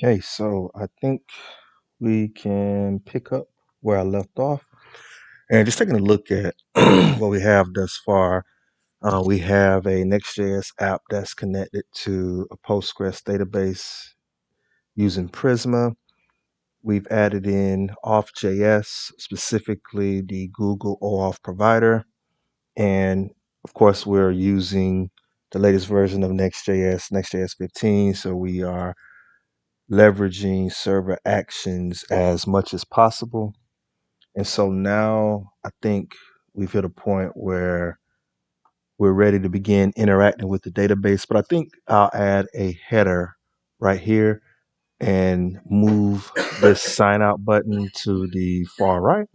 Okay, so I think we can pick up where I left off. And just taking a look at what we have thus far, we have a Next.js app that's connected to a Postgres database using Prisma. We've added in Auth.js, specifically the Google OAuth provider. And of course, we're using the latest version of Nextjs, Nextjs15. So we are leveraging server actions as much as possible. And so now I think we've hit a point where we're ready to begin interacting with the database. But I think I'll add a header right here and move this sign out button to the far right.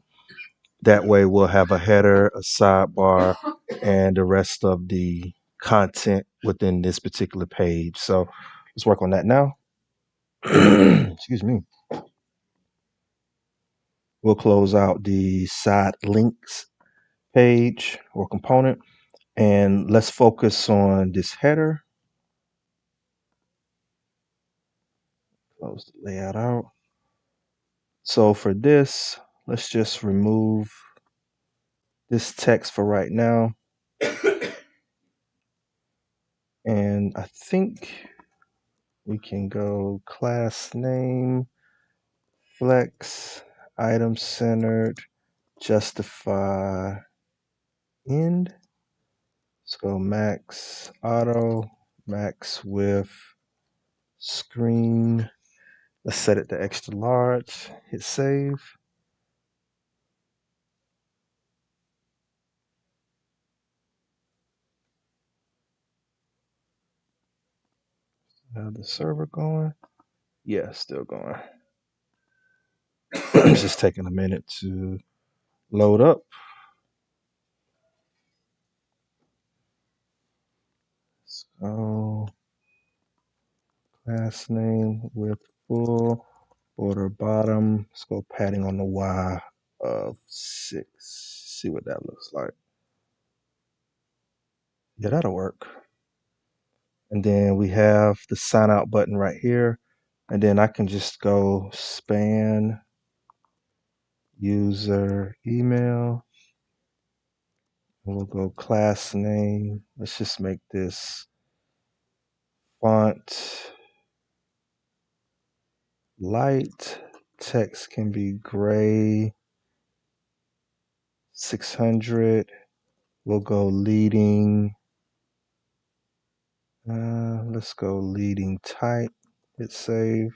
That way we'll have a header, a sidebar, and the rest of the content within this particular page. So let's work on that now. Excuse me. We'll close out the side links page or component, and let's focus on this header. Close the layout out. So for this, let's just remove this text for right now. And I think we can go class name, flex, item centered, justify end. Let's go max auto, max width, screen. Let's set it to extra large, hit save. Have the server going? Yeah, still going. It's just taking a minute to load up. So class name with full border bottom. Let's go padding on the Y of 6. See what that looks like. Yeah, that'll work. And then we have the sign out button right here. And then I can just go span user email. And we'll go class name. Let's just make this font light. Text can be gray. 600. We'll go leading. Let's go leading type. Hit save.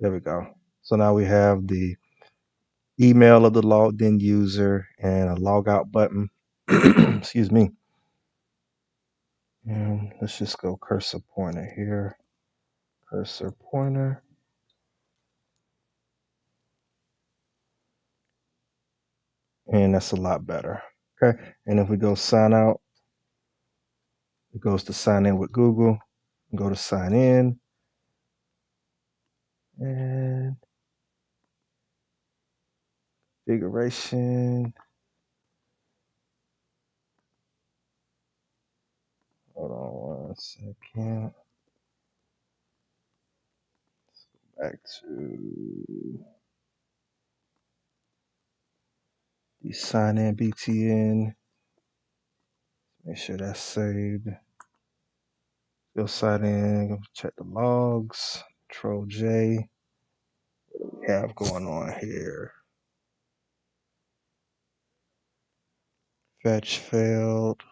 There we go. So now we have the email of the logged in user and a logout button. Excuse me. And let's just go cursor pointer here. Cursor pointer. And that's a lot better. Okay. And if we go sign out, it goes to sign in with Google. Go to sign in. And configuration. Hold on 1 second. Back to the sign in BTN. Make sure that's saved. Go sign in, go check the logs. Control J. What do we have going on here? Fetch failed.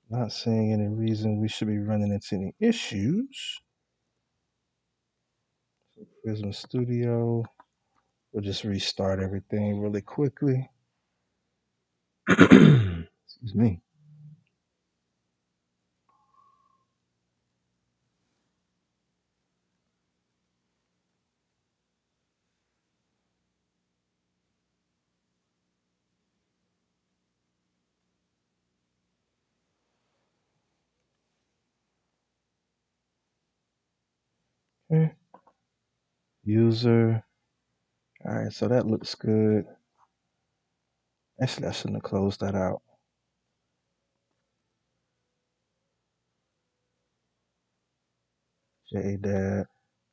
Not seeing any reason we should be running into any issues. So Prisma Studio. We'll just restart everything really quickly. Excuse me. Okay. User. All right, so that looks good. Actually, I shouldn't have closed that out. JDAD.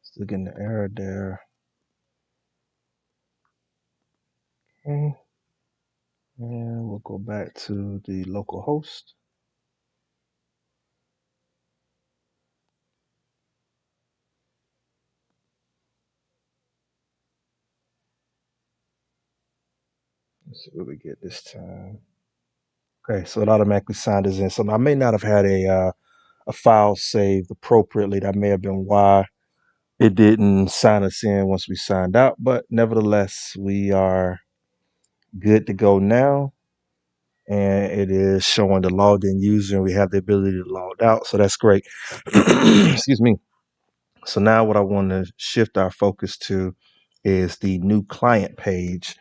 Still getting the error there. Okay. And we'll go back to the local host. Let's see what we get this time. Okay, so it automatically signed us in. So I may not have had a file saved appropriately. That may have been why it didn't sign us in once we signed out. But nevertheless, we are good to go now. And it is showing the logged in user, and we have the ability to log out. So that's great. Excuse me. So now what I want to shift our focus to is the new client page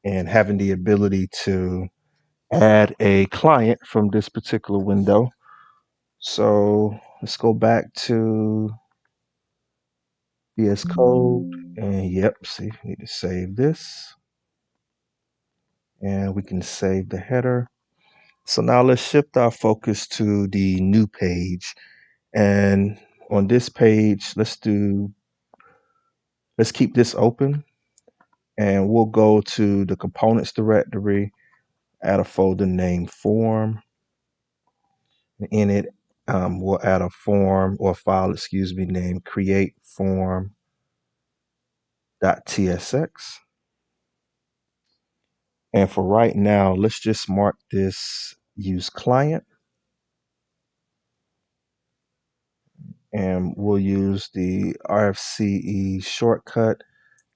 and having the ability to add a client from this particular window. So let's go back to VS Code, and yep, see, we need to save this, and we can save the header. So now let's shift our focus to the new page, and on this page, let's keep this open, and we'll go to the components directory, add a folder named form. In it, we'll add a form or file, excuse me, named create form.tsx. And for right now, let's just mark this use client, and we'll use the RFCE shortcut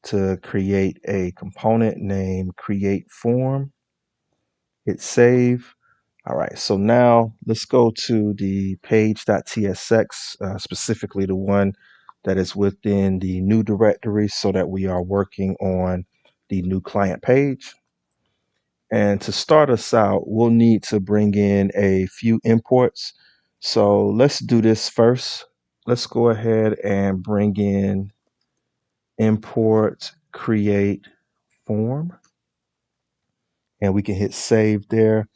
to create a component named create form. Hit save. All right, so now let's go to the page.tsx, specifically the one that is within the new directory, so that we are working on the new client page. And to start us out, we'll need to bring in a few imports. So let's do this first. Let's go ahead and bring in import create form, and we can hit save there.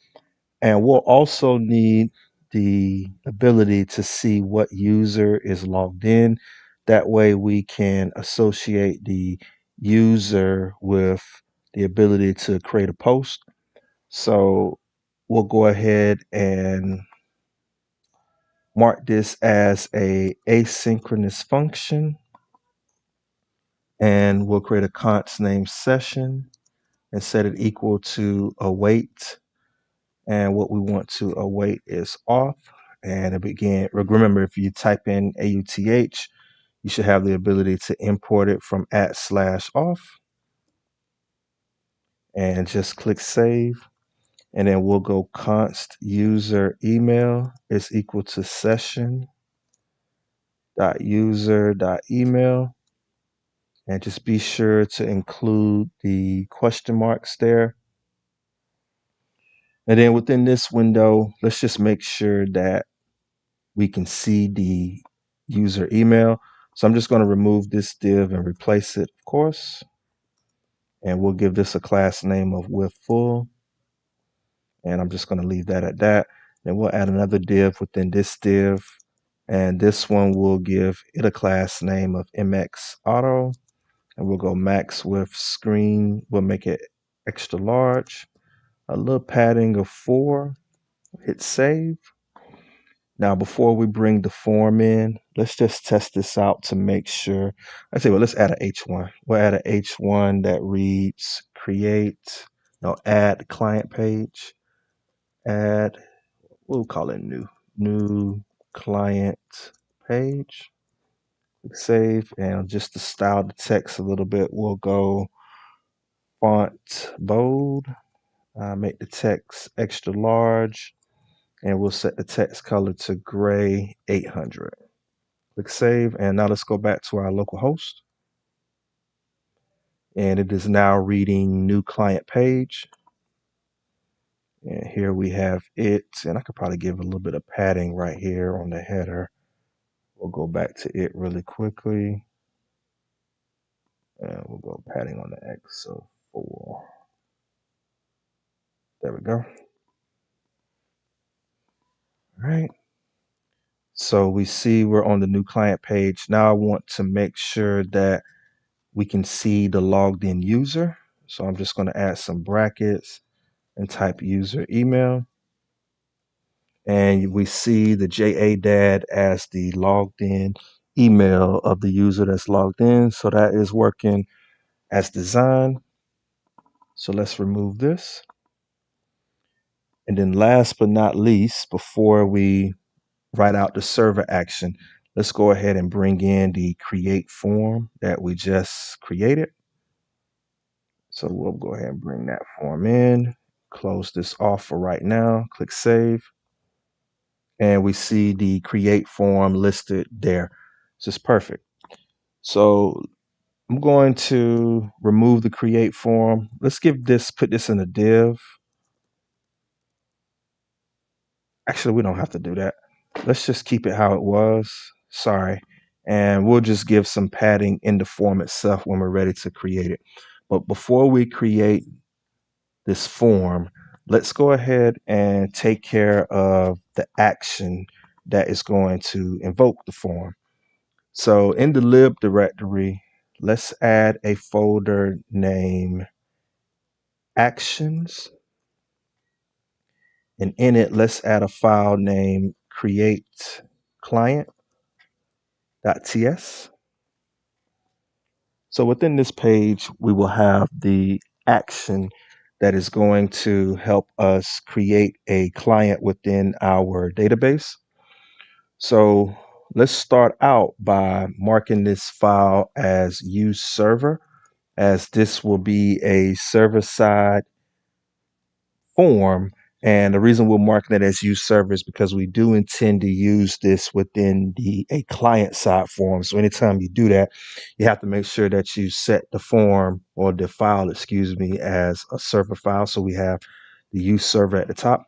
And we'll also need the ability to see what user is logged in. That way we can associate the user with the ability to create a post. So we'll go ahead and mark this as a asynchronous function, and we'll create a const name session and set it equal to await. And what we want to await is auth. And again, remember, if you type in AUTH, you should have the ability to import it from @/auth, and just click save. And then we'll go const user email is equal to session.user.email, and just be sure to include the question marks there. And then within this window, let's just make sure that we can see the user email. So I'm just going to remove this div and replace it, of course. And we'll give this a class name of with full. And I'm just going to leave that at that. Then we'll add another div within this div. And this one will give it a class name of MX auto. And we'll go max with screen. We'll make it extra large. A little padding of 4. Hit save. Now, before we bring the form in, let's just test this out to make sure. I say, well, let's add an H1. We'll add an H1 that reads create, no, add client page, add, we'll call it new client page. Click save, and just to style the text a little bit, we'll go font bold, make the text extra large, and we'll set the text color to gray 800. Click save, and now let's go back to our local host. And it is now reading new client page. And here we have it, and I could probably give a little bit of padding right here on the header. We'll go back to it really quickly. And we'll go padding on the X, so 4. There we go. All right. So we see we're on the new client page. Now I want to make sure that we can see the logged in user. So I'm just going to add some brackets and type user email. And we see the JADAD as the logged in email of the user that's logged in. So that is working as designed. So let's remove this. And then last but not least, before we write out the server action, let's go ahead and bring in the create form that we just created. So we'll go ahead and bring that form in, close this off for right now, click save. And we see the create form listed there. This is perfect. So I'm going to remove the create form. Let's put this in a div. Actually, we don't have to do that. Let's just keep it how it was. Sorry. And we'll just give some padding in the form itself when we're ready to create it. But before we create this form, let's go ahead and take care of the action that is going to invoke the form. So in the lib directory, let's add a folder named actions. And in it, let's add a file named create client.ts. So within this page, we will have the action that is going to help us create a client within our database. So let's start out by marking this file as use server, as this will be a server-side form. And the reason we're marking it as use server is because we do intend to use this within a client side form. So anytime you do that, you have to make sure that you set the form or the file, excuse me, as a server file. So we have the use server at the top.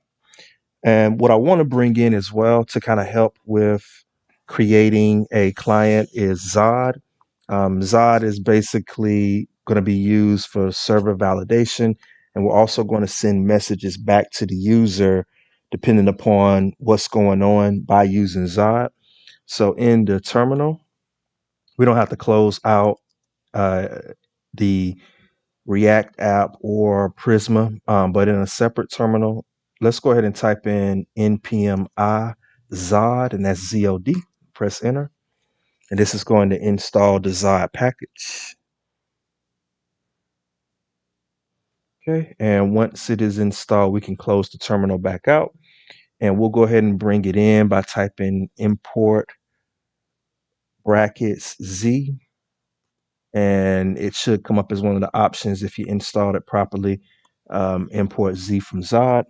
And what I want to bring in as well to kind of help with creating a client is Zod. Zod is basically going to be used for server validation. And we're also going to send messages back to the user depending upon what's going on by using Zod. So in the terminal, we don't have to close out uh, the React app or Prisma, but in a separate terminal, let's go ahead and type in npm I Zod, and that's ZOD. Press enter, and this is going to install the Zod package. Okay, and once it is installed, we can close the terminal back out, and we'll go ahead and bring it in by typing import brackets Z, and it should come up as one of the options if you installed it properly. Import Z from Zod.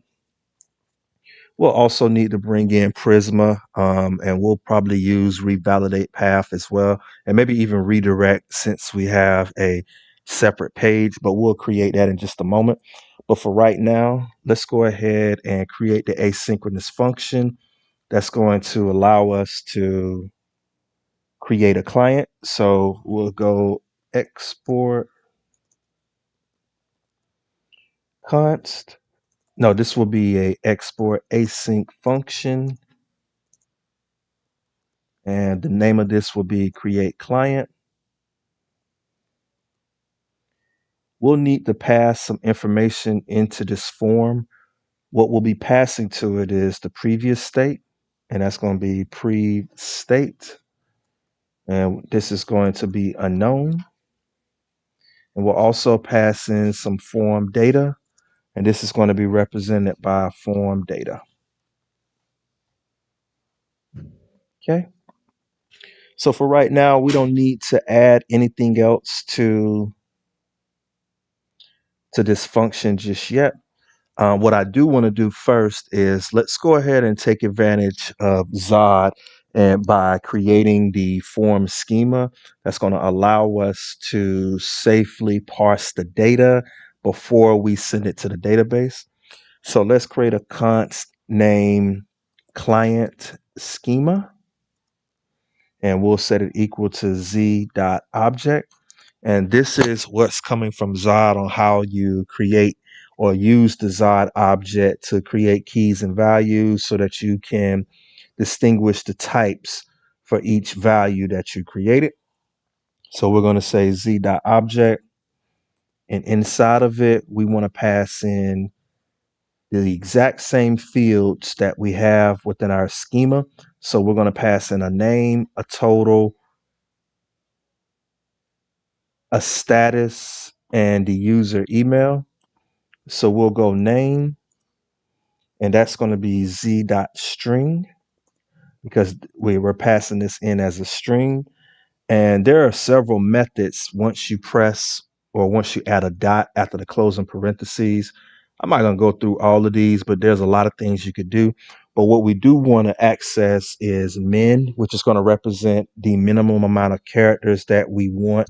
We'll also need to bring in Prisma, and we'll probably use revalidate path as well, and maybe even redirect since we have a separate page, but we'll create that in just a moment. But for right now, let's go ahead and create the asynchronous function that's going to allow us to create a client. So we'll go export const. No, this will be a export async function. And the name of this will be create client. We'll need to pass some information into this form. What we'll be passing to it is the previous state, and that's going to be pre-state. And this is going to be unknown. And we'll also pass in some form data, and this is going to be represented by form data. Okay. So for right now, we don't need to add anything else to this function just yet. What I do want to do first is let's go ahead and take advantage of Zod and by creating the form schema that's going to allow us to safely parse the data before we send it to the database. So let's create a const name client schema, and we'll set it equal to z.object. And this is what's coming from Zod on how you create or use the Zod object to create keys and values so that you can distinguish the types for each value that you created. So we're going to say z.object, and inside of it, we want to pass in the exact same fields that we have within our schema. So we're going to pass in a name, a total, a status, and the user email. So we'll go name, and that's going to be z.string because we were passing this in as a string. And there are several methods once you press or once you add a dot after the closing parentheses. I'm not going to go through all of these, but there's a lot of things you could do. But what we do want to access is min, which is going to represent the minimum amount of characters that we want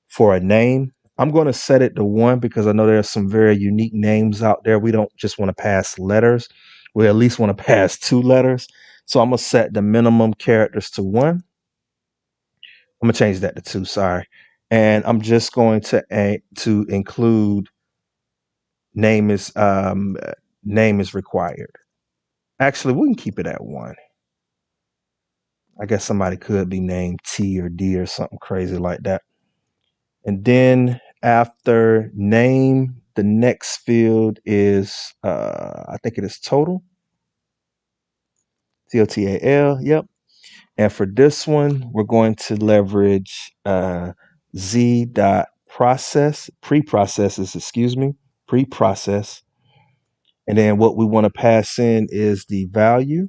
for a name. I'm going to set it to 1 because I know there's some very unique names out there. We don't just want to pass letters. We at least want to pass 2 letters. So I'm going to set the minimum characters to 1. I'm going to change that to 2, sorry. And I'm just going to include name is required. Actually, we can keep it at 1. I guess somebody could be named T or D or something crazy like that. And then after name, the next field is, I think it is total. TOTAL, yep. And for this one, we're going to leverage preprocess. And then what we want to pass in is the value.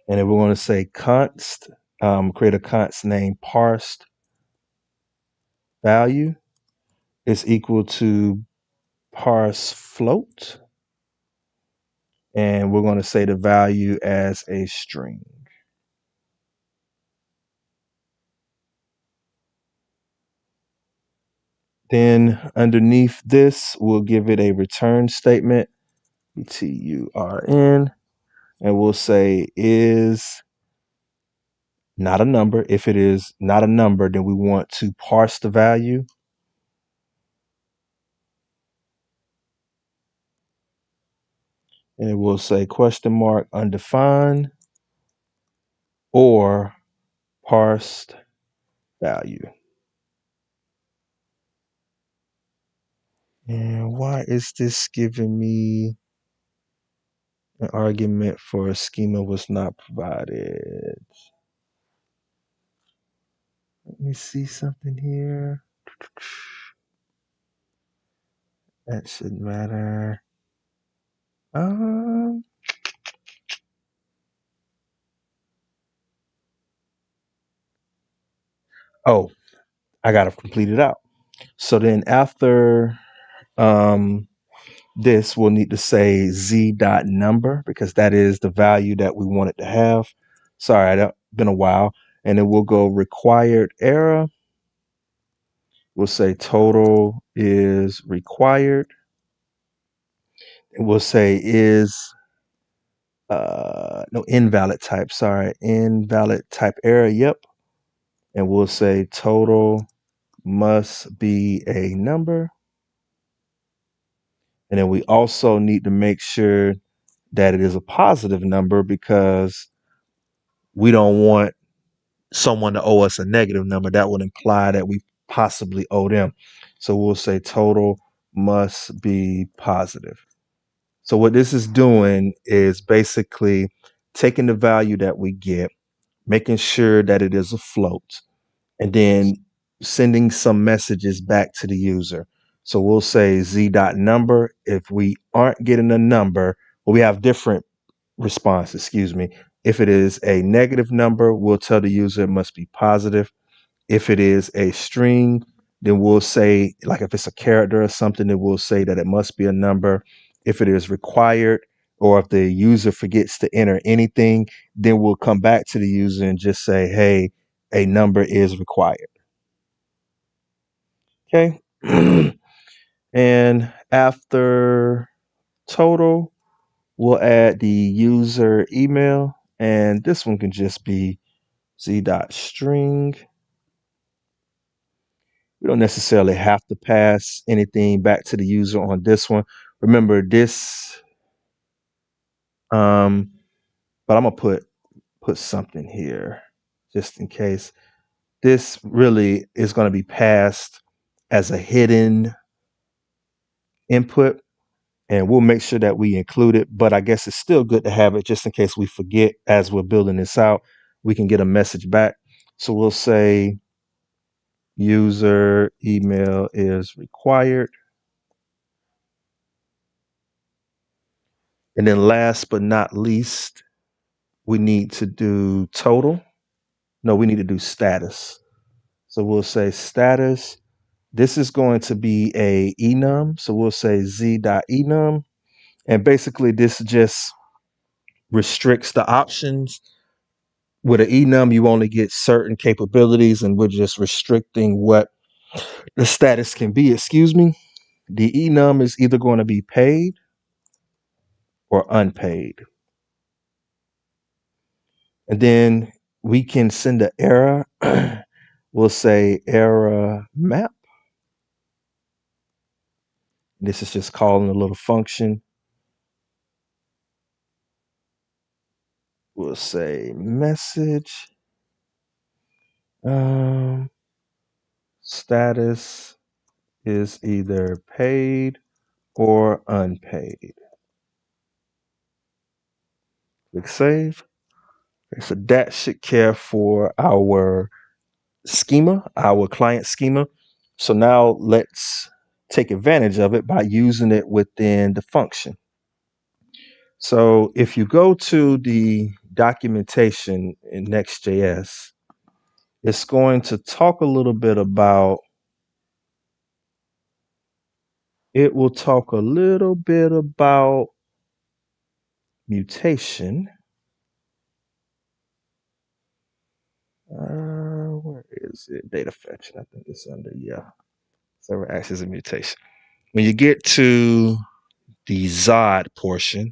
And then we're going to say const, create a const name parsed value is equal to parse float. And we're going to say the value as a string. Then underneath this, we'll give it a return statement, TURN, and we'll say is not a number. If it is not a number, then we want to parse the value. And it will say question mark undefined or parsed value. And why is this giving me an argument for a schema was not provided? Let me see something here. That shouldn't matter. Oh, I gotta complete it out. So then after this, we'll need to say z.number because that is the value that we want it to have. Sorry, that's been a while. And then we'll go required error. We'll say total is required. And we'll say is no invalid type. Sorry, invalid type error. Yep. And we'll say total must be a number. And then we also need to make sure that it is a positive number because we don't want someone to owe us a negative number. That would imply that we possibly owe them. So we'll say total must be positive. So what this is doing is basically taking the value that we get, making sure that it is a float, and then sending some messages back to the user. So we'll say z.number. If we aren't getting a number, well, we have different response, excuse me. If it is a negative number, we'll tell the user it must be positive. If it is a string, then we'll say, like if it's a character or something, then we'll say that it must be a number. If it is required, or if the user forgets to enter anything, then we'll come back to the user and just say, hey, a number is required. Okay. And after total, we'll add the user email, and this one can just be z.string. We don't necessarily have to pass anything back to the user on this one. Remember this, but I'm gonna put something here just in case. This really is going to be passed as a hidden input, and we'll make sure that we include it, but I guess it's still good to have it just in case we forget as we're building this out. We can get a message back. So we'll say user email is required. And then last but not least, we need to do total. No, we need to do status. So we'll say status. This is going to be a enum. So we'll say z.enum. And basically this just restricts the options. With an enum, you only get certain capabilities, and we're just restricting what the status can be. Excuse me. The enum is either going to be paid or unpaid. And then we can send an error. We'll say error map. This is just calling a little function. We'll say message. Status is either paid or unpaid. Click save. Okay, so that should care for our schema, our client schema. So now let's take advantage of it by using it within the function. So if you go to the documentation in Next.js, it's going to talk a little bit about, it will talk a little bit about mutation. Where is it? Data fetching. I think it's under, yeah, server access and mutation. When you get to the Zod portion,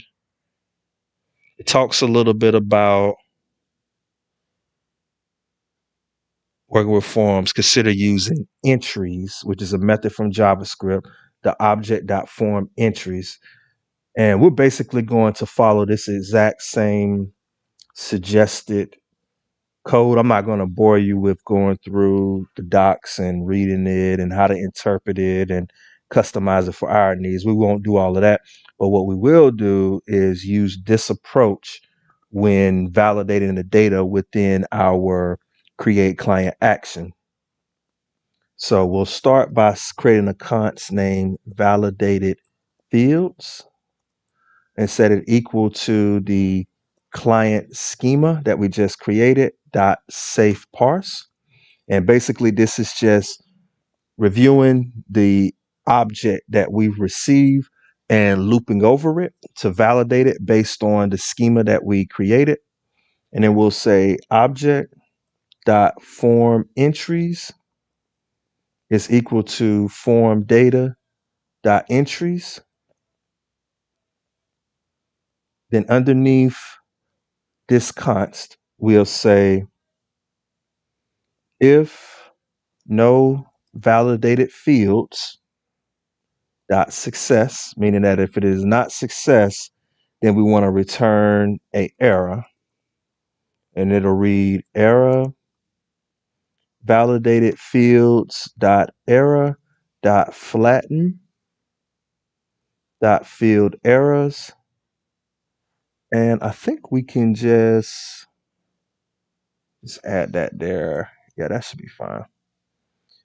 it talks a little bit about working with forms. Consider using entries, which is a method from JavaScript, the object.form entries. And we're basically going to follow this exact same suggested code. I'm not going to bore you with going through the docs and reading it and how to interpret it and customize it for our needs. We won't do all of that. But what we will do is use this approach when validating the data within our create client action. So we'll start by creating a const named validated fields and set it equal to the client schema that we just created dot safe parse. And basically this is just reviewing the object that we've received and looping over it to validate it based on the schema that we created. And then we'll say object dot form entries is equal to form data dot entries. Then underneath this const, we'll say if no validated fields dot success, meaning that if it is not success, then we want to return a error, and it'll read error validated fields dot error dot flatten dot field errors. And I think we can just add that there. Yeah, that should be fine.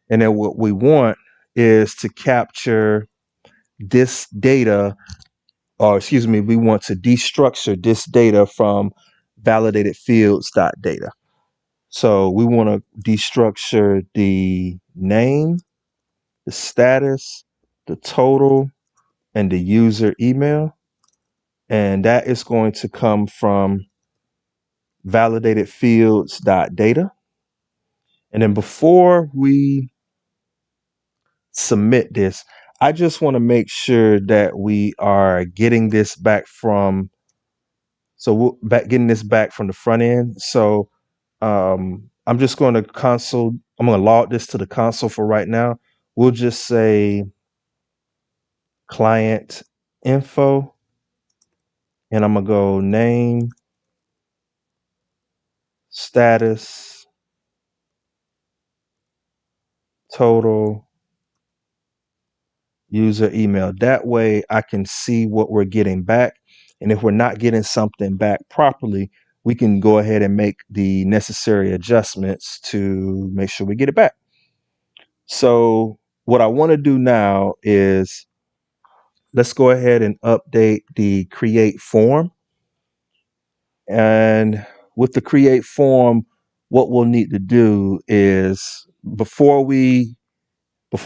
And then what we want is to capture this data, or excuse me, we want to destructure this data from validated fields dot data. So we want to destructure the name, the status, the total, and the user email. And that is going to come from validated fields dot data. And then before we submit this, I just want to make sure that we are getting this back from, so getting this back from the front end. So I I'm just going to console. I'm going to log this to the console for right now. We'll just say client info, and I'm going to go name, status, total, user email. That way I can see what we're getting back. And if we're not getting something back properly, we can go ahead and make the necessary adjustments to make sure we get it back. So what I want to do now is let's go ahead and update the create form. And with the create form, what we'll need to do is before we work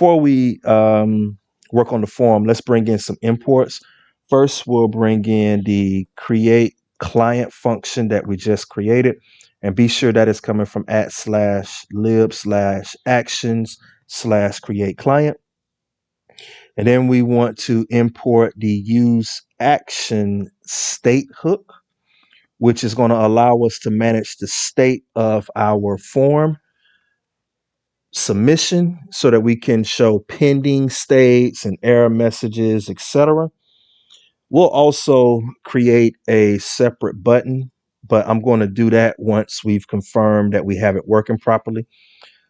on the form, let's bring in some imports. First, we'll bring in the create client function that we just created, and be sure that it's coming from @lib/actions/create client. And then we want to import the use action state hook, which is going to allow us to manage the state of our form submission so that we can show pending states and error messages, etc. We'll also create a separate button, but I'm going to do that once we've confirmed that we have it working properly.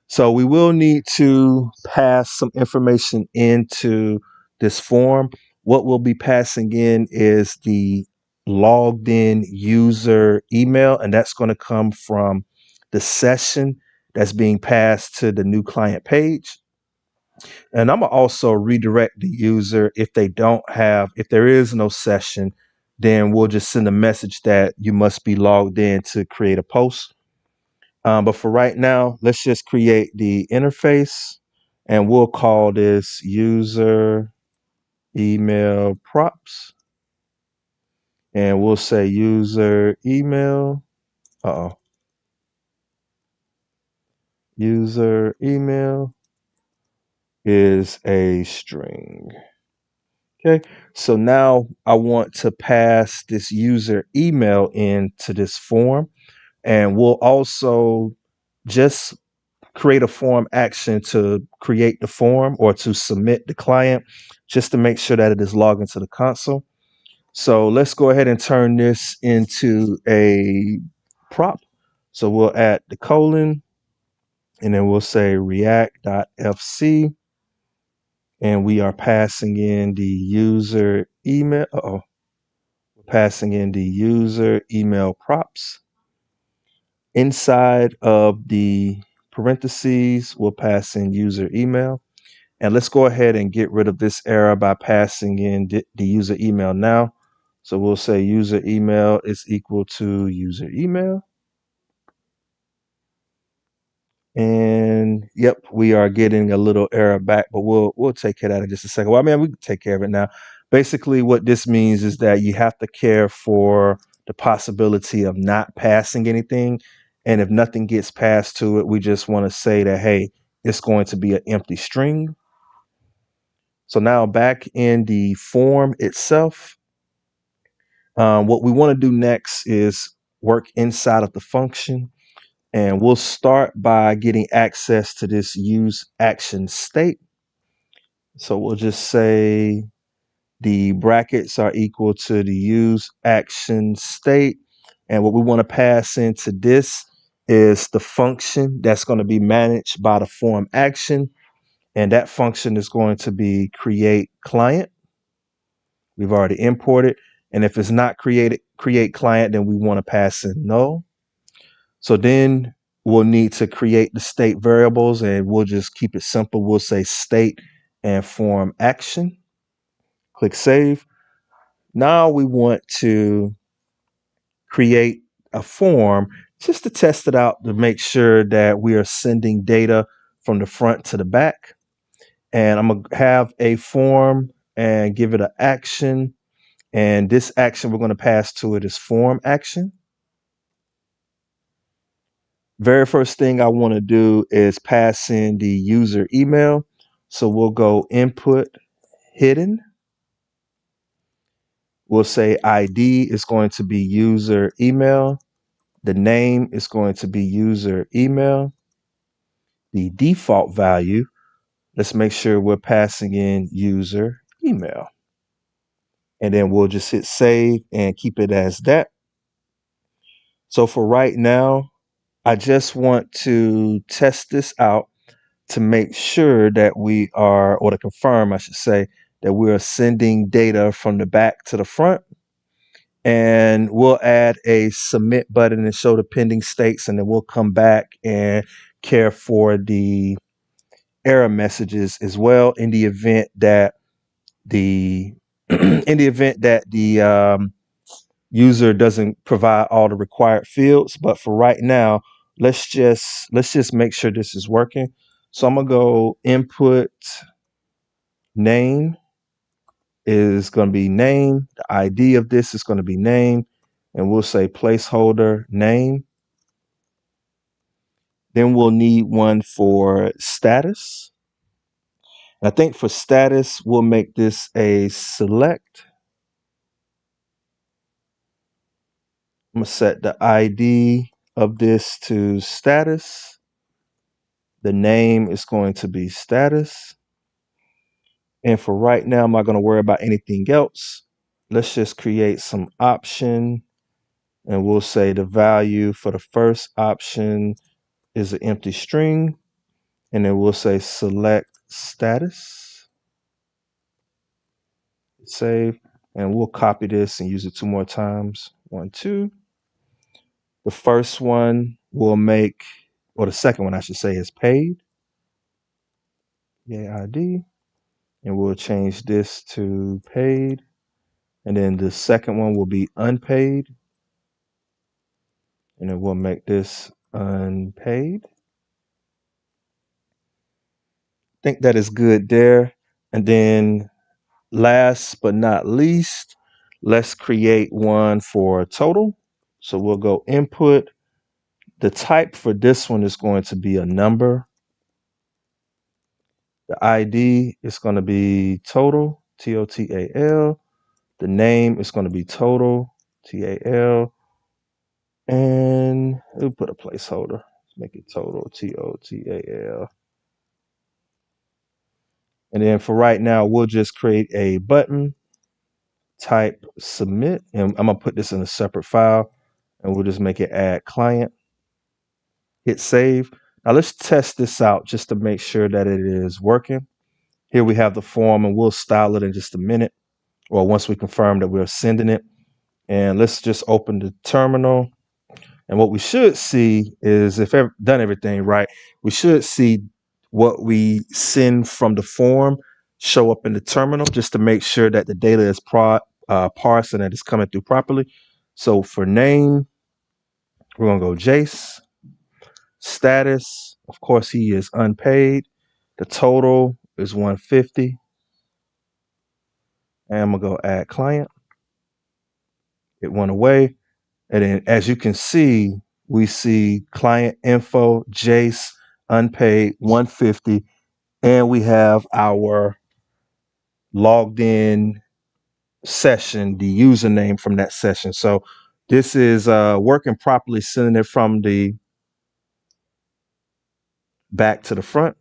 So we will need to pass some information into this form. What we'll be passing in is the logged in user email, and that's going to come from the session that's being passed to the new client page. And I'm gonna also redirect the user if there is no session, then we'll just send a message that you must be logged in to create a post. But for right now, let's just create the interface, and we'll call this user email props. And we'll say user email. User email is a string. Okay, so now I want to pass this user email into this form, and we'll also just create a form action to create the form or to submit the client, just to make sure that it is logged into the console. So let's go ahead and turn this into a prop. So we'll add the colon, and then we'll say react.fc, and we are passing in the user email. We're passing in the user email props. Inside of the parentheses, we'll pass in user email. And let's go ahead and get rid of this error by passing in the user email now. So we'll say user email is equal to user email. And yep, we are getting a little error back, but we'll take care of that in just a second. Well, I mean, we can take care of it now. Basically, what this means is that you have to care for the possibility of not passing anything. And if nothing gets passed to it, we just want to say that, hey, it's going to be an empty string. So now back in the form itself, what we want to do next is work inside of the function. And we'll start by getting access to this use action state. So we'll just say the brackets are equal to the use action state. And what we want to pass into this is the function that's going to be managed by the form action. And that function is going to be create client. We've already imported. And if it's not create client, then we want to pass in null. So then we'll need to create the state variables, and we'll just keep it simple. We'll say state and form action. Click save. Now we want to create a form just to test it out to make sure that we are sending data from the front to the back. And I'm going to have a form and give it an action. And this action we're going to pass to it is form action. Very first thing I want to do is pass in the user email. So we'll go input hidden. We'll say ID is going to be user email. The name is going to be user email. The default value, let's make sure we're passing in user email. And then we'll just hit save and keep it as that. So for right now, I just want to test this out to make sure that we are, or to confirm, I should say, that we're sending data from the back to the front. And we'll add a submit button and show the pending states, and then we'll come back and care for the error messages as well in the event that the user doesn't provide all the required fields. But for right now, let's just make sure this is working. So I'm gonna go input name is going to be name. The ID of this is going to be name, and we'll say placeholder name. Then we'll need one for status. I think for status, we'll make this a select. I'm going to set the ID of this to status. The name is going to be status. And for right now, I'm not going to worry about anything else. Let's just create some option, and we'll say the value for the first option is an empty string, and then we'll say select status, save, and we'll copy this and use it 2 more times. 1, 2. The first one we'll make, or the second one I should say, is paid. ID, and we'll change this to paid, and then the second one will be unpaid, and then we'll make this unpaid. I think that is good there. And then last but not least, let's create one for total. So we'll go input. The type for this one is going to be a number. The ID is going to be total, TOTAL. The name is going to be total, TAL. And we'll put a placeholder. Make it total, TOTAL. And then for right now, we'll just create a button, type submit. And I'm going to put this in a separate file, and we'll just make it add client. Hit save. Now let's test this out just to make sure that it is working. Here we have the form, and we'll style it in just a minute, or once we confirm that we're sending it. And let's just open the terminal. And what we should see is, if I've done everything right, we should see what we send from the form show up in the terminal, just to make sure that the data is parsed and that it's coming through properly. So for name, we're going to go Jace. Status, of course, he is unpaid. The total is 150. And I'm going to go add client. It went away. And then as you can see, we see client info, Jace, unpaid, 150. And we have our logged in session, the username from that session. So this is working properly, sending it from the back to the front.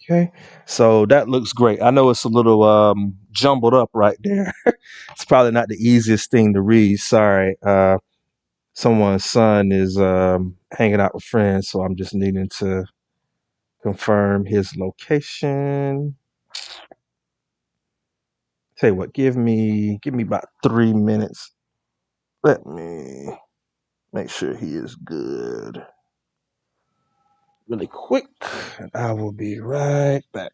Okay, so that looks great. I know it's a little jumbled up right there. It's probably not the easiest thing to read. Sorry. Someone's son is hanging out with friends, so I'm just needing to confirm his location. Tell you what, give me about 3 minutes. Let me make sure he is good really quick, and I will be right back.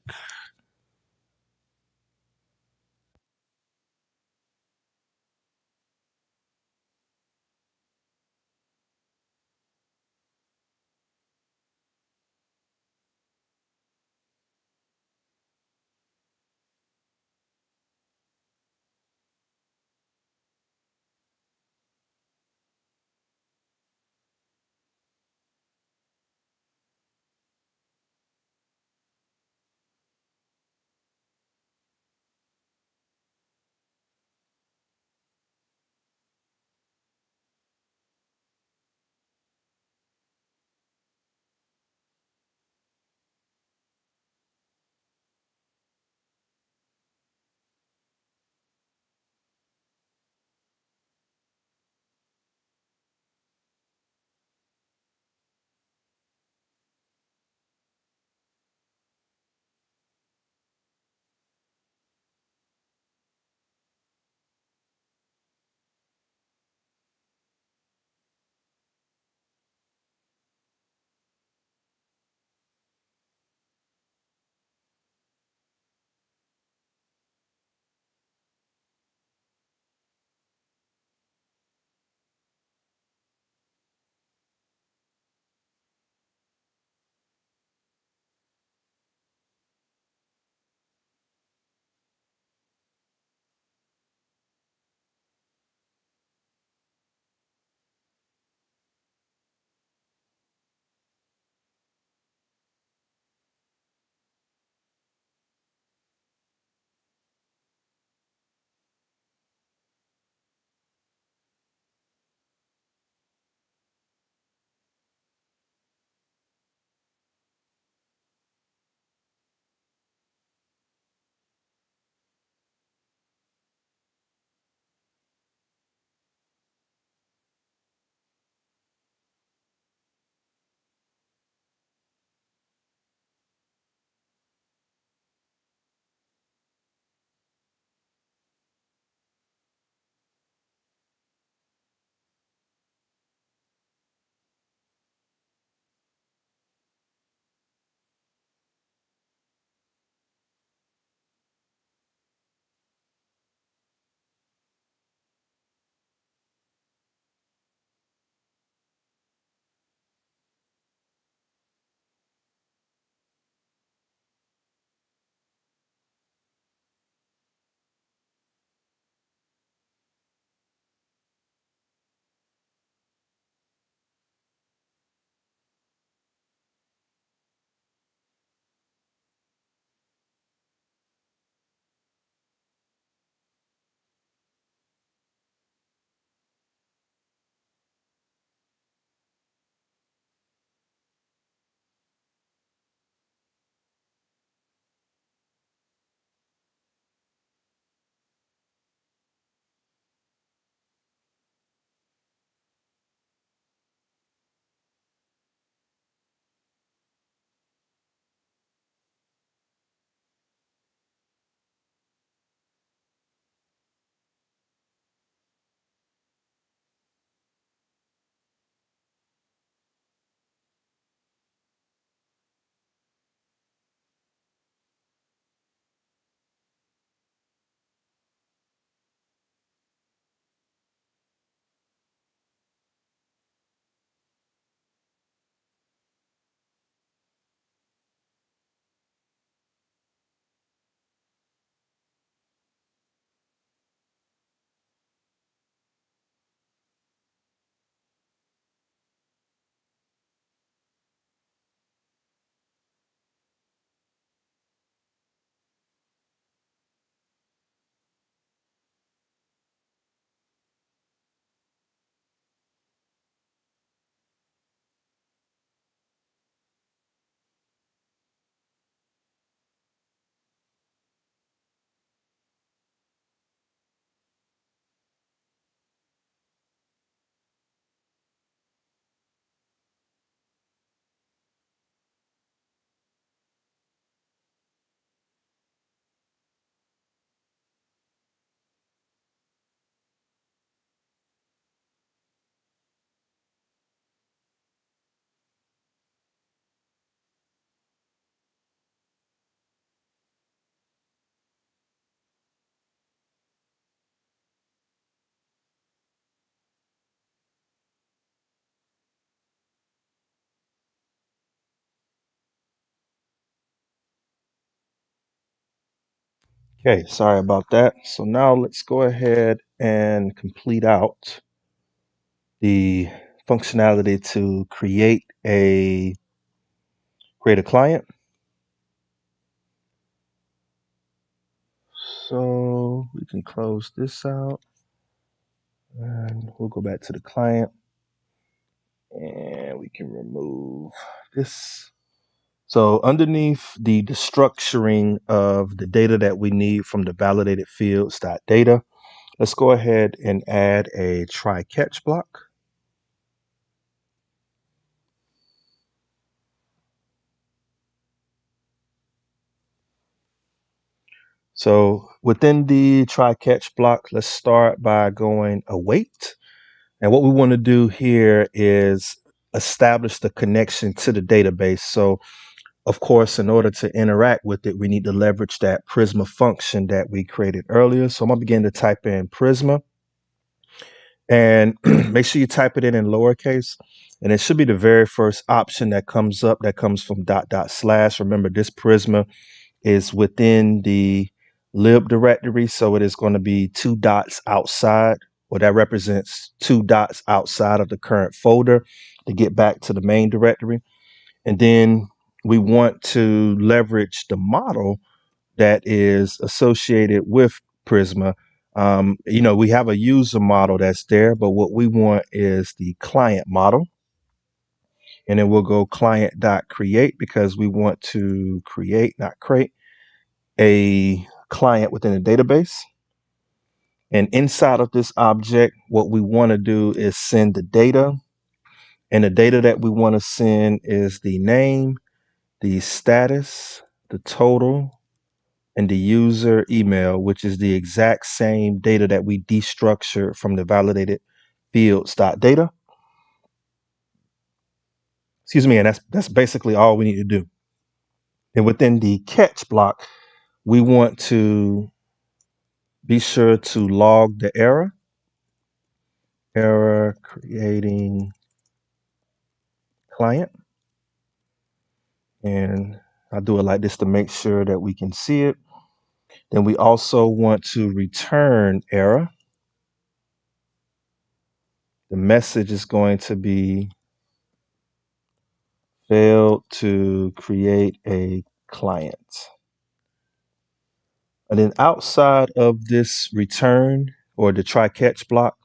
Okay, sorry about that. So now let's go ahead and complete out the functionality to create a client. So we can close this out and we'll go back to the client and we can remove this. So underneath the destructuring of the data that we need from the validated fields.data, let's go ahead and add a try catch block. So within the try catch block, let's start by going await. And what we want to do here is establish the connection to the database. So of course, in order to interact with it, we need to leverage that prisma function that we created earlier. So I'm gonna begin to type in prisma and make sure you type it in lowercase. And it should be the very first option that comes up that comes from // Remember, this prisma is within the lib directory. So it is going to be 2 dots outside, or that represents 2 dots outside of the current folder to get back to the main directory. And then we want to leverage the model that is associated with Prisma. We have a user model that's there, but what we want is the client model. And then we'll go client.create because we want to create, not create, a client within a database. And inside of this object, what we want to do is send the data. And the data that we want to send is the name, the status, the total, and the user email, which is the exact same data that we destructured from the validated fields.data. Excuse me, and that's basically all we need to do. And within the catch block, we want to be sure to log the error creating client. And I'll do it like this to make sure that we can see it. Then we also want to return error. The message is going to be failed to create a client. And then outside of this return or the try catch block,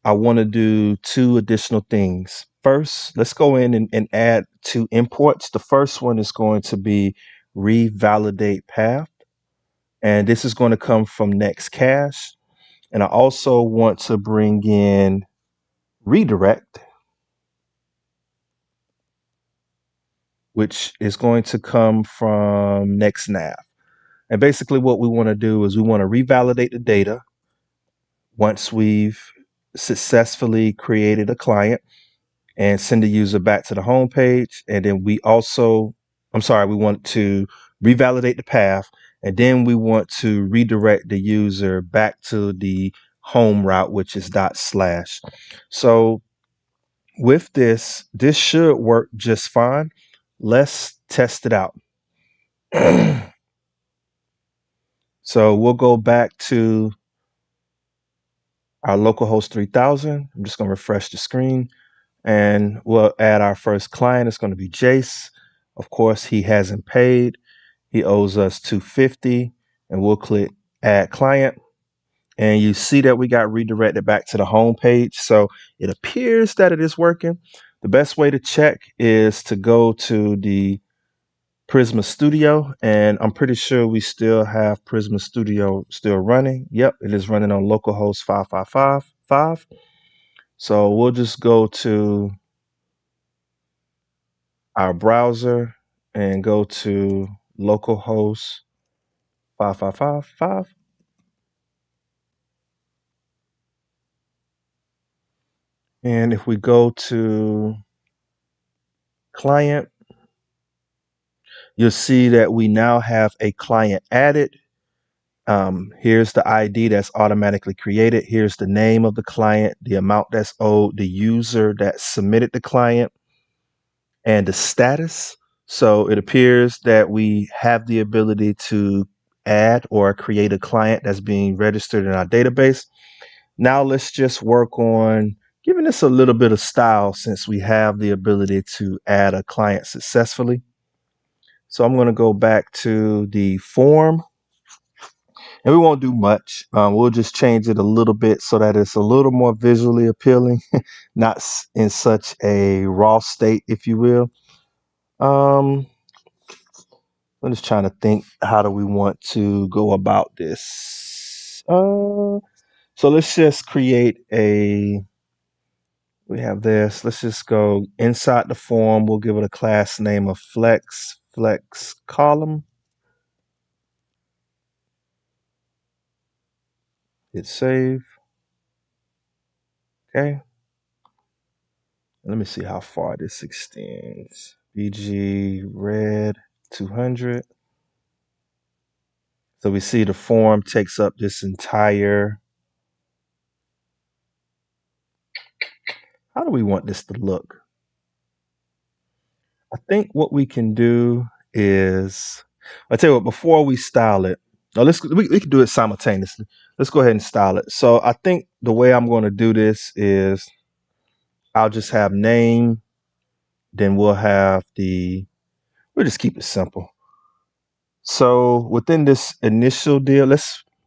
I want to do 2 additional things. First, let's go in and add 2 imports. The first one is going to be revalidate path. And this is going to come from Nextcache. And I also want to bring in redirect, which is going to come from NextNav. And basically what we want to do is we want to revalidate the data once we've successfully created a client and send the user back to the home page. And then we want to revalidate the path, and then we want to redirect the user back to the home route, which is // So with this should work just fine. Let's test it out. So we'll go back to our localhost 3000. I'm just going to refresh the screen and we'll add our first client. It's going to be Jace. Of course, he hasn't paid. He owes us $250, and we'll click add client. And you see that we got redirected back to the home page. So it appears that it is working. The best way to check is to go to the Prisma Studio, and I'm pretty sure we still have Prisma Studio still running. Yep, it is running on localhost 5555. So we'll just go to our browser and go to localhost 5555. And if we go to client, you'll see that we now have a client added. Here's the ID that's automatically created. Here's the name of the client, the amount that's owed, the user that submitted the client, and the status. So it appears that we have the ability to add or create a client that's being registered in our database. Now let's just work on giving this a little bit of style since we have the ability to add a client successfully. So I'm going to go back to the form, and we won't do much. We'll just change it a little bit so that it's a little more visually appealing, not in such a raw state, if you will. I'm just trying to think, how do we want to go about this? So let's just create we have this. Let's just go inside the form. We'll give it a class name of flex column. Hit save. Okay. Let me see how far this extends. BG red 200. So we see the form takes up this entire. How do we want this to look? I think what we can do is, I tell you what, before we style it, we can do it simultaneously. Let's go ahead and style it. So I think the way I'm going to do this is I'll just have name, then we'll just keep it simple. So within this initial deal,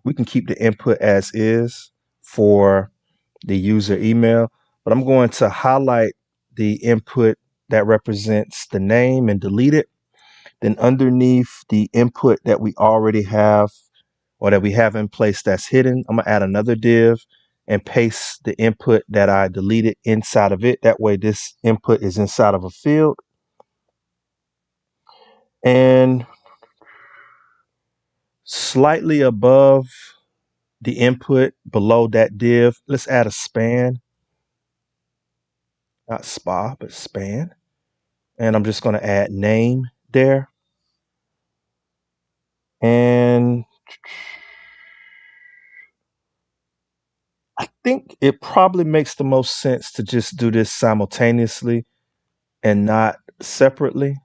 we can keep the input as is for the user email, but I'm going to highlight the input that represents the name and delete it. Then underneath the input that we already have or that we have in place that's hidden, I'm gonna add another div and paste the input that I deleted inside of it. That way this input is inside of a field. And slightly above the input below that div, let's add a span, not spa, but span. And I'm just going to add name there. And I think it probably makes the most sense to just do this simultaneously and not separately.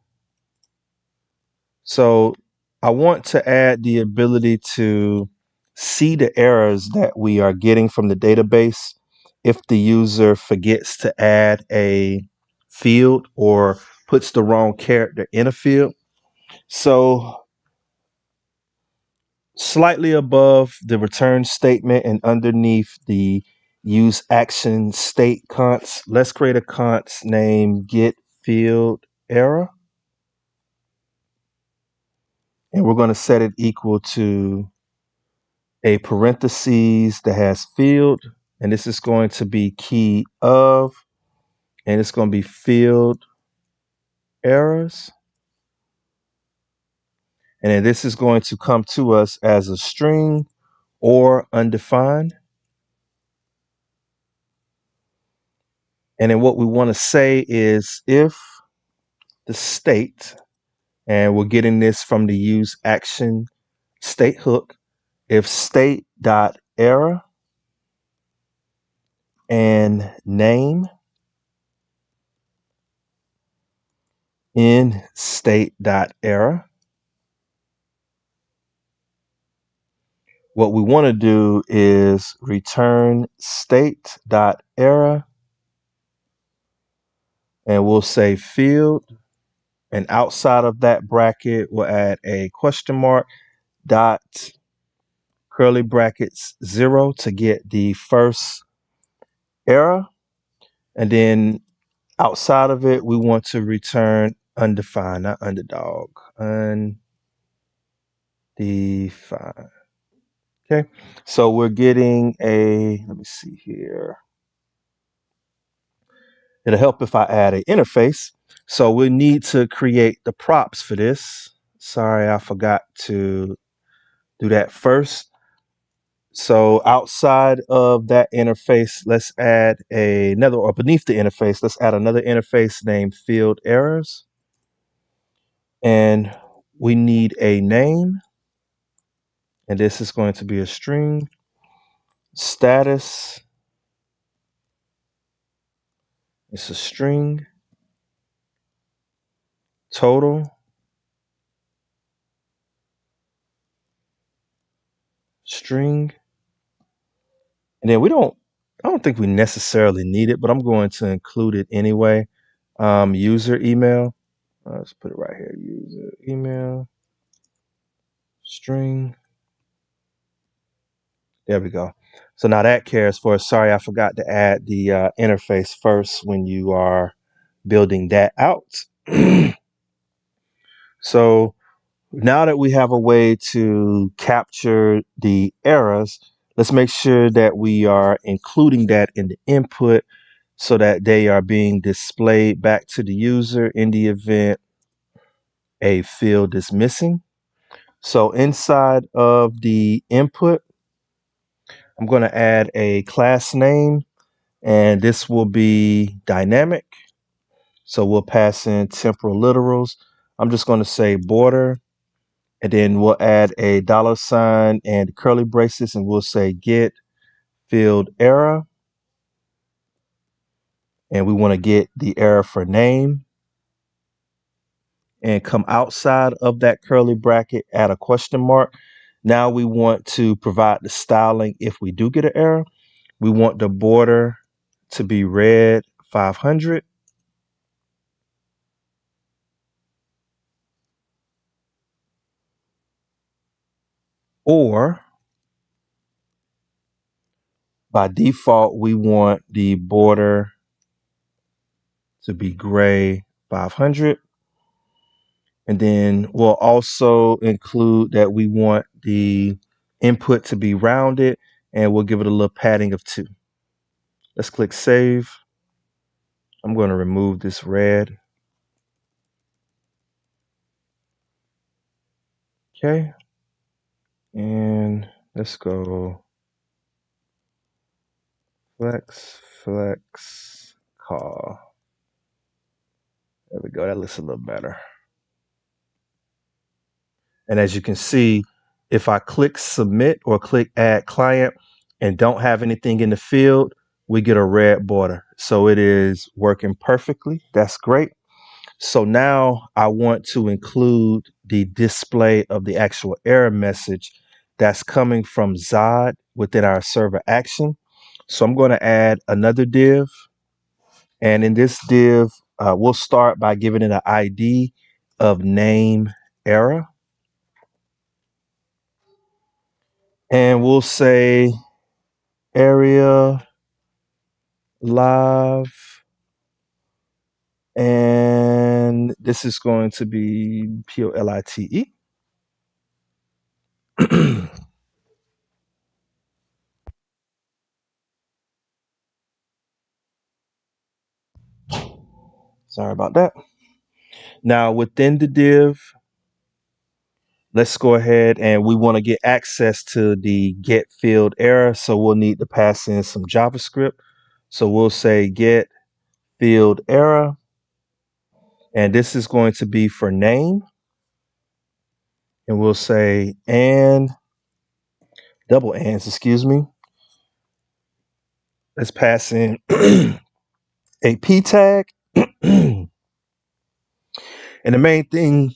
So I want to add the ability to see the errors that we are getting from the database if the user forgets to add a field or puts the wrong character in a field. So slightly above the return statement and underneath the use action state const, let's create a const named get field error. And we're going to set it equal to a parentheses that has field, and this is going to be key of, and it's going to be field errors. And then this is going to come to us as a string or undefined. And then what we want to say is if the state, and we're getting this from the use action state hook, if state dot error and name in state dot error, what we want to do is return state dot error, and we'll say field, and outside of that bracket we'll add a question mark dot curly brackets 0 to get the first error, and then outside of it we want to return undefined, not underdog, undefined. Okay, so we're getting let me see here. It'll help if I add an interface. So we need to create the props for this. Sorry, I forgot to do that first. So outside of that interface, let's add or beneath the interface, let's add another interface named field errors. And we need a name. And this is going to be a string. Status, it's a string. Total, string. And then I don't think we necessarily need it, but I'm going to include it anyway. User email. Let's put it right here. User email string. There we go. So now that cares for us. Sorry, I forgot to add the interface first when you are building that out. So now that we have a way to capture the errors, let's make sure that we are including that in the input so that they are being displayed back to the user in the event a field is missing. So inside of the input, I'm going to add a class name, and this will be dynamic. So we'll pass in temporal literals. I'm just going to say border, and then we'll add a $ and curly braces, and we'll say get field error. And we want to get the error for name. And come outside of that curly bracket, add a question mark. Now we want to provide the styling if we do get an error. We want the border to be red 500. Or by default, we want the border to be gray 500. And then we'll also include that we want the input to be rounded, and we'll give it a little padding of 2. Let's click save. I'm going to remove this red. Okay. And let's go flex call. There we go. That looks a little better. And as you can see, if I click submit or click add client and don't have anything in the field, we get a red border. So it is working perfectly. That's great. So now I want to include the display of the actual error message that's coming from Zod within our server action. So I'm going to add another div. And in this div, we'll start by giving it an ID of name error. And we'll say area live. And this is going to be POLITE. Sorry about that. Now within the div, let's go ahead and we want to get access to the get field error. So we'll need to pass in some JavaScript. So we'll say get field error. And this is going to be for name. And we'll say and double ands, excuse me. Let's pass in a p tag. And the main thing,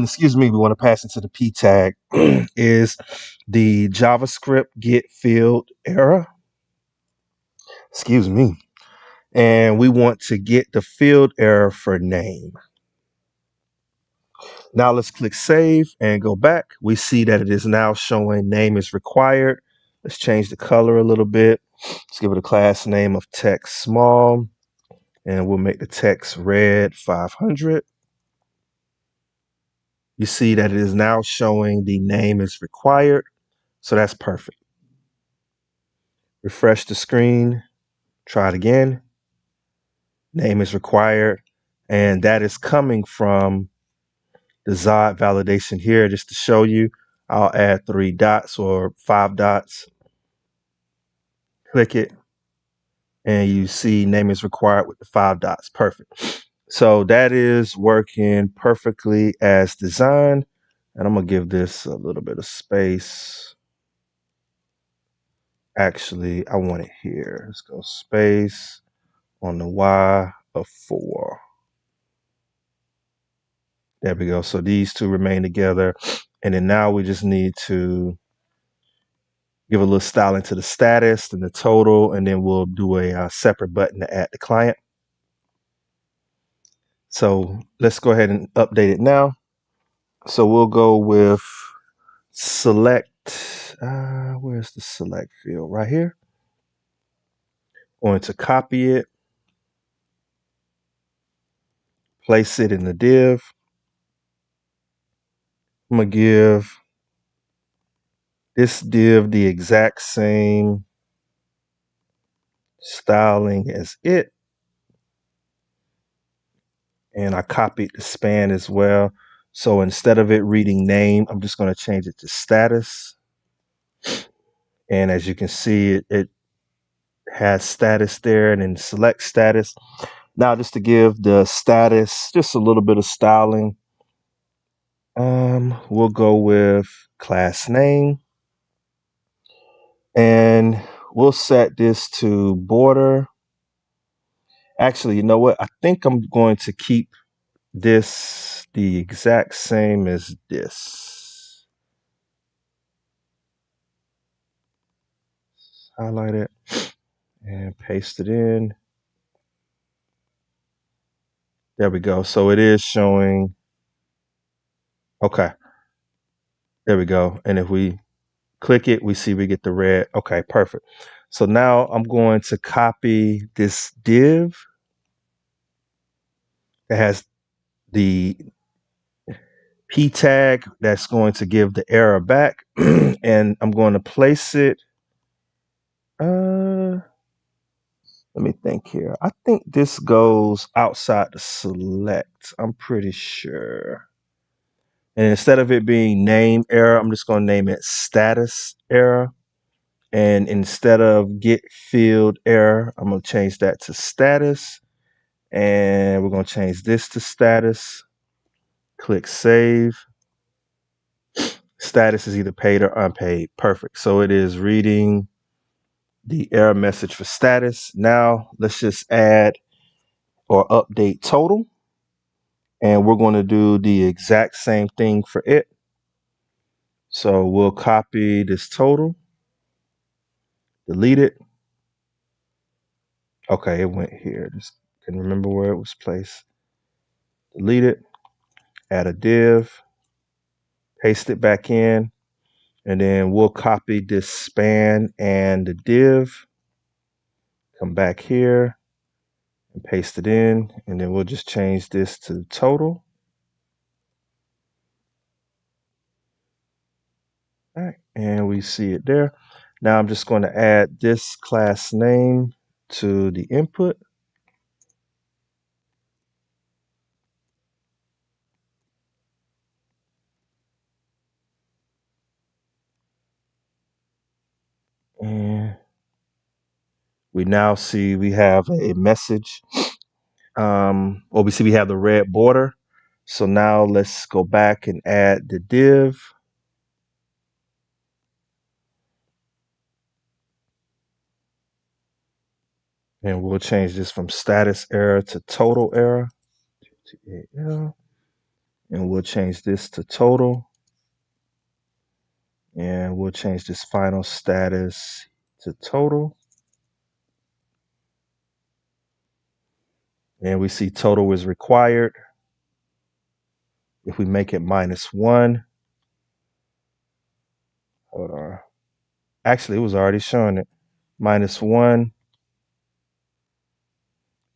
excuse me, we want to pass into the p tag is the JavaScript get field error. Excuse me. And we want to get the field error for name. Now let's click save and go back. We see that it is now showing name is required. Let's change the color a little bit. Let's give it a class name of text small, and we'll make the text red 500. You see that it is now showing the name is required. So that's perfect. Refresh the screen, try it again. Name is required, and that is coming from the Zod validation here. Just to show you, I'll add 3 dots or 5 dots. Click it, and you see name is required with the 5 dots. Perfect. So that is working perfectly as designed. And I'm going to give this a little bit of space. Actually, I want it here. Let's go space on the Y of 4. There we go. So these two remain together. And then now we just need to give a little styling to the status and the total, and then we'll do a separate button to add the client. So let's go ahead and update it now. So we'll go with select. Where's the select field? Right here. Going to copy it, place it in the div. I'm going to give this div the exact same styling as it. And I copied the span as well. So instead of it reading name, I'm just going to change it to status. And as you can see, it has status there and then select status. Now just to give the status just a little bit of styling, we'll go with class name. And we'll set this to border. Actually, you know what? I think I'm going to keep this the exact same as this. Highlight it and paste it in. There we go. So it is showing. Okay. There we go. And if we click it, we see we get the red. Okay, perfect. So now I'm going to copy this div that has the P tag that's going to give the error back. And I'm going to place it. Let me think here. I think this goes outside the select. I'm pretty sure. And instead of it being name error, I'm just going to name it status error. And instead of get field error, I'm going to change that to status. And we're going to change this to status. Click save. Status is either paid or unpaid. Perfect. So it is reading the error message for status. Now let's just add or update total. And we're going to do the exact same thing for it. So we'll copy this total, delete it. Okay, it went here. Just can remember where it was placed. Delete it, add a div, paste it back in, and then we'll copy this span and the div, come back here and paste it in, and then we'll just change this to total. All right, and we see it there. Now I'm just going to add this class name to the input. And we now see we have a message. Well, we see we have the red border. So now let's go back and add the div. And we'll change this from status error to total error. And we'll change this to total. And we'll change this final status to total. And we see total is required. If we make it -1, hold on. Actually, it was already showing it. -1,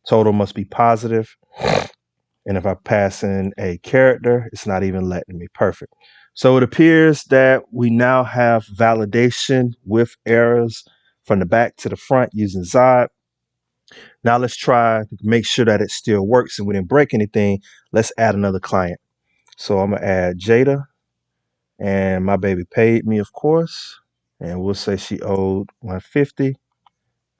total must be positive. And if I pass in a character, it's not even letting me. Perfect. So it appears that we now have validation with errors from the back to the front using Zod. Now let's try to make sure that it still works and we didn't break anything. Let's add another client. So I'm going to add Jada, and my baby paid me, of course. And we'll say she owed 150.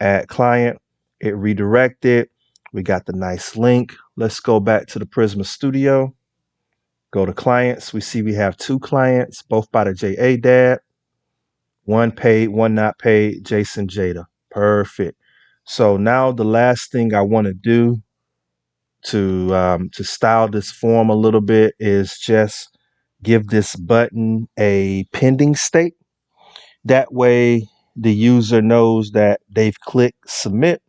Add client. It redirected. We got the nice link. Let's go back to the Prisma Studio. Go to clients. We see we have 2 clients, both by the JA dad. One paid, one not paid, Jason Jada. Perfect. So now the last thing I want to do to style this form a little bit is just give this button a pending state. That way the user knows that they've clicked submit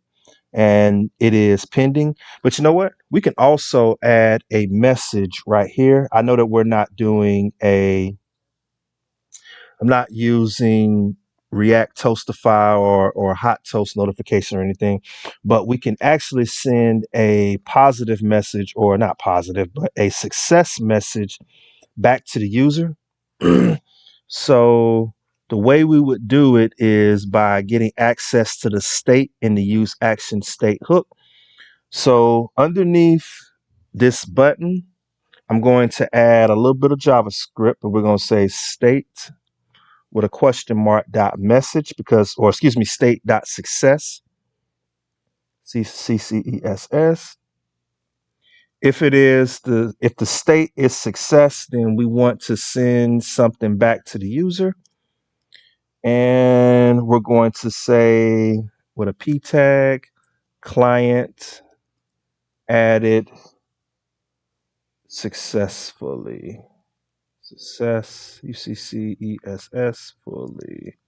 and it is pending. But you know what? We can also add a message right here. I know that I'm not using React Toastify or Hot Toast notification or anything, but we can actually send a positive message, or not positive, but a success message back to the user. So the way we would do it is by getting access to the state in the use action state hook. So underneath this button, I'm going to add a little bit of JavaScript, and we're going to say state with a question mark dot message, because, or excuse me, state dot success, CCESS. If the state is success, then we want to send something back to the user. And we're going to say with a P tag, client added successfully. Success, UCCESS fully.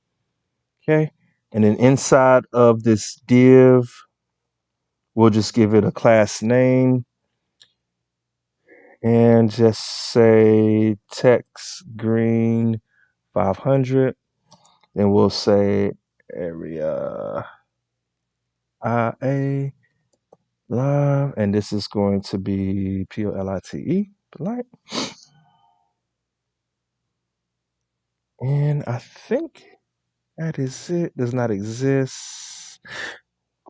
Okay. And then inside of this div, we'll just give it a class name and just say text green 500. Then we'll say area IA live, and this is going to be POLITE, polite. And I think that is it. Does not exist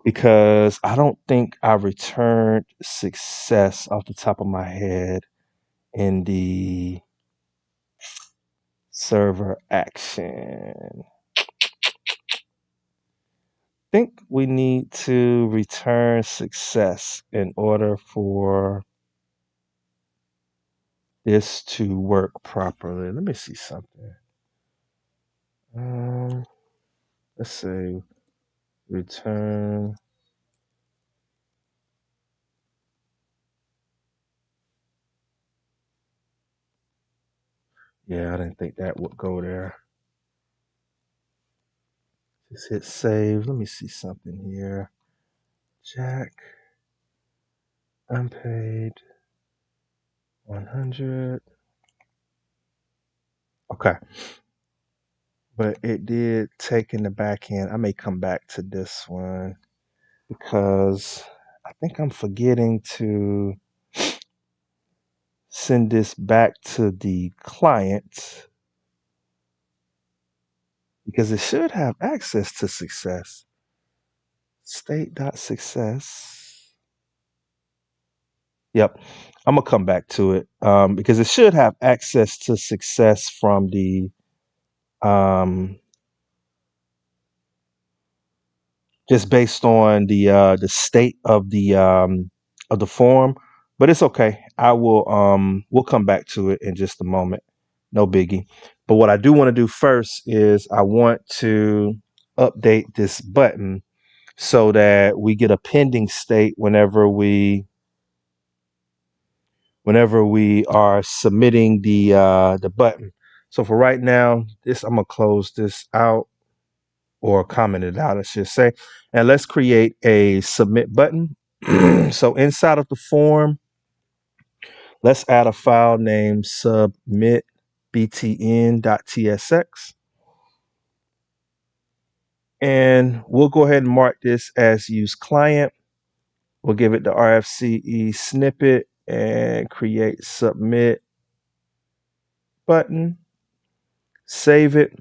because I don't think I returned success off the top of my head in the server action. I think we need to return success in order for this to work properly. Let me see something. Let's say return. Yeah, I didn't think that would go there. Just hit save. Let me see something here. Jack, unpaid, 100. Okay. But it did take in the back end. I may come back to this one because I think I'm forgetting to send this back to the client because it should have access to success. State.success. Yep. I'm gonna come back to it because it should have access to success from the just based on the state of the form, but it's okay. I will we'll come back to it in just a moment. No biggie. But what I do want to do first is I want to update this button so that we get a pending state whenever we are submitting the button. So for right now, I'm gonna close this out, or comment it out, I should say. And let's create a submit button. So inside of the form, let's add a file named submitbtn.tsx. And we'll go ahead and mark this as use client. We'll give it the RFCE snippet and create submit button. Save it.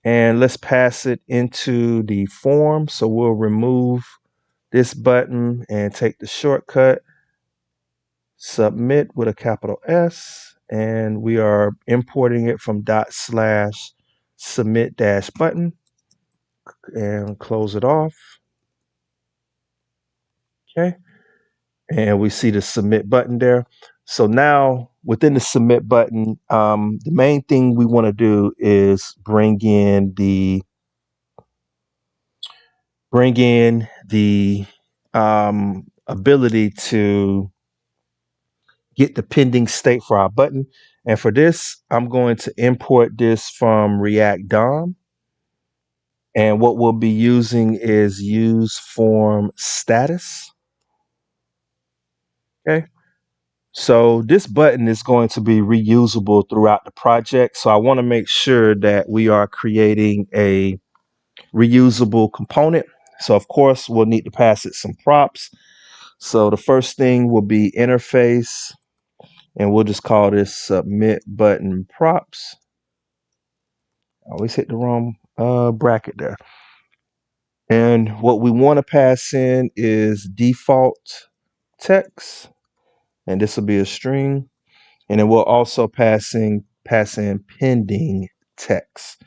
And let's pass it into the form. So we'll remove this button and take the shortcut submit with a capital S, and we are importing it from /submit-button and close it off. Okay. and we see the submit button there. So now within the submit button, the main thing we want to do is bring in the ability to get the pending state for our button. And for this, I'm going to import this from React DOM. And what we'll be using is use form status. Okay. So this button is going to be reusable throughout the project. So I want to make sure that we are creating a reusable component. So of course, we'll need to pass it some props. So the first thing will be interface, and we'll just call this submit button props. I always hit the wrong bracket there. And what we want to pass in is default text, and this will be a string. And then we'll also pass in pending text.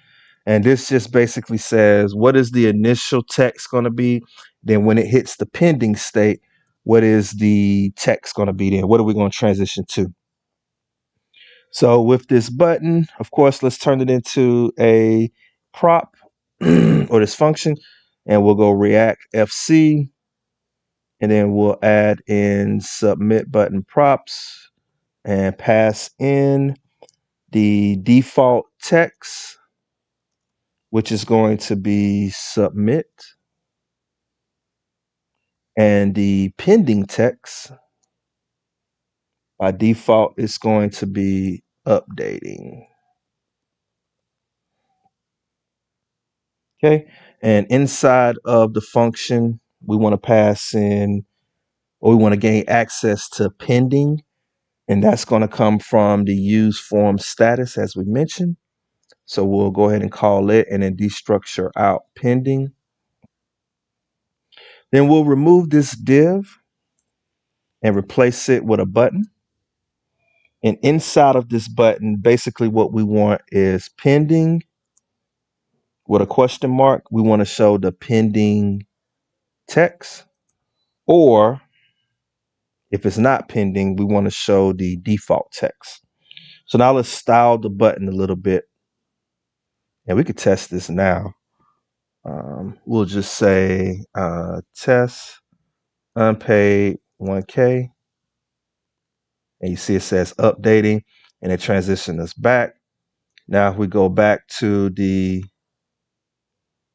And this just basically says, what is the initial text going to be? Then when it hits the pending state, what is the text going to be then? What are we going to transition to? So with this button, of course, let's turn it into a prop or this function, and we'll go React FC, and then we'll add in submit button props and pass in the default text, which is going to be submit, and the pending text by default is going to be updating. Okay, and inside of the function, we want to pass in, or we want to gain access to pending, and that's going to come from the use form status as we mentioned. So we'll go ahead and call it and then destructure out pending. Then we'll remove this div and replace it with a button. And inside of this button, basically what we want is pending with a question mark. We want to show the pending text, or if it's not pending, we want to show the default text. So now let's style the button a little bit, and we could test this now. We'll just say test unpaid 1K, and you see it says updating, and it transitions us back. Now if we go back to the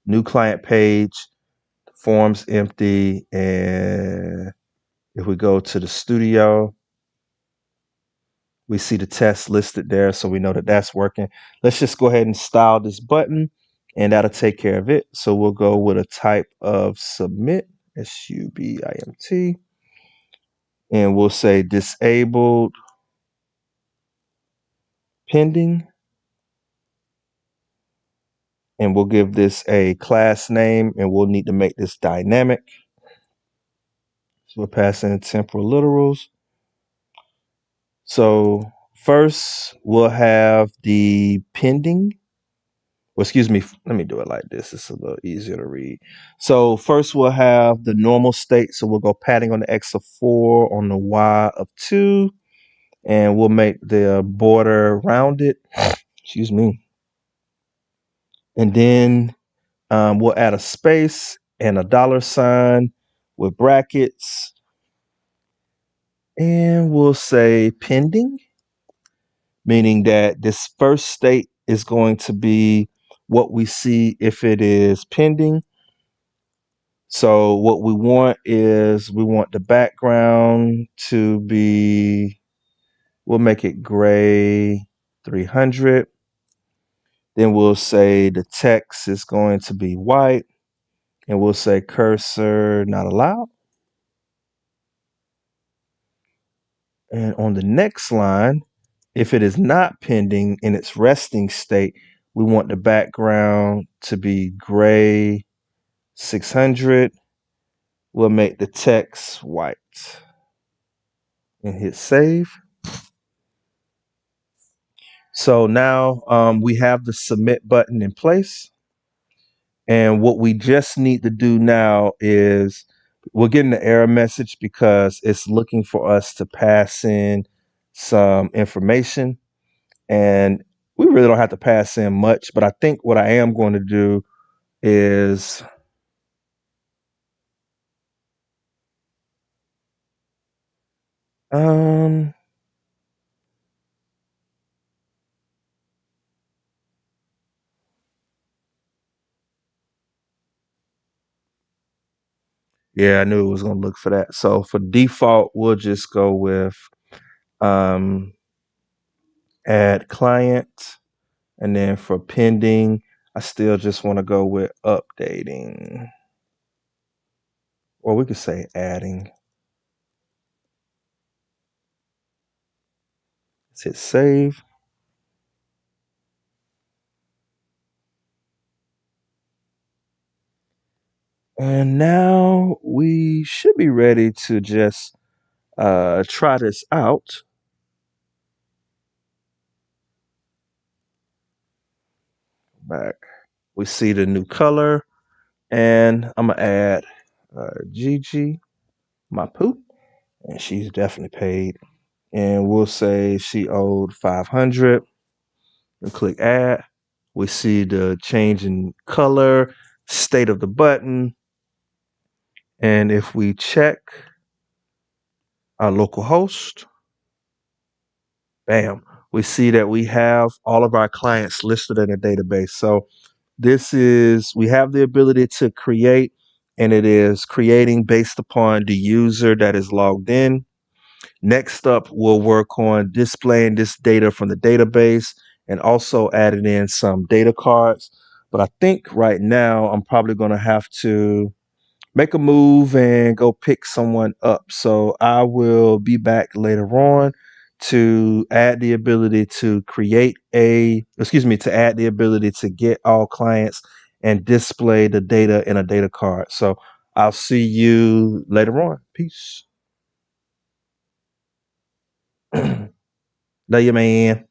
new client page, the form's empty, and if we go to the studio, we see the test listed there, so we know that that's working. Let's just go ahead and style this button, and that'll take care of it. So we'll go with a type of submit, SUBIMT, and we'll say disabled pending, and we'll give this a class name, and we'll need to make this dynamic. So we'll pass in temporal literals. So first we'll have the pending. Well, excuse me, let me do it like this. It's a little easier to read. So first we'll have the normal state. So we'll go padding on the X of 4, on the Y of 2, and we'll make the border rounded. Excuse me. And then we'll add a space and a $sign with brackets. And we'll say pending, meaning that this first state is going to be what we see if it is pending. So what we want is, we want the background to be, we'll make it gray 300. Then we'll say the text is going to be white, and we'll say cursor not allowed. And on the next line, if it is not pending in its resting state, we want the background to be gray 600. We'll make the text white and hit save. So now we have the submit button in place. And what we just need to do now is We're getting the error message because it's looking for us to pass in some information, and we really don't have to pass in much. But I think what I am going to do is um yeah, I knew it was going to look for that. So for default, we'll just go with um add client, and then for pending, I still just want to go with updating, or we could say adding. Let's hit save. And now we should be ready to just try this out. Back. We see the new color, and I'm gonna add Gigi, my poop, and she's definitely paid. And we'll say she owed 500. And click add. We see the change in color, state of the button, and if we check our local host, bam, we see that we have all of our clients listed in a database. So we have the ability to create, and it is creating based upon the user that is logged in. Next up, we'll work on displaying this data from the database and also adding in some data cards. But I think right now I'm probably going to have to make a move and go pick someone up. So I will be back later on to add the ability to to add the ability to get all clients and display the data in a data card. So I'll see you later on. Peace. Love you, man.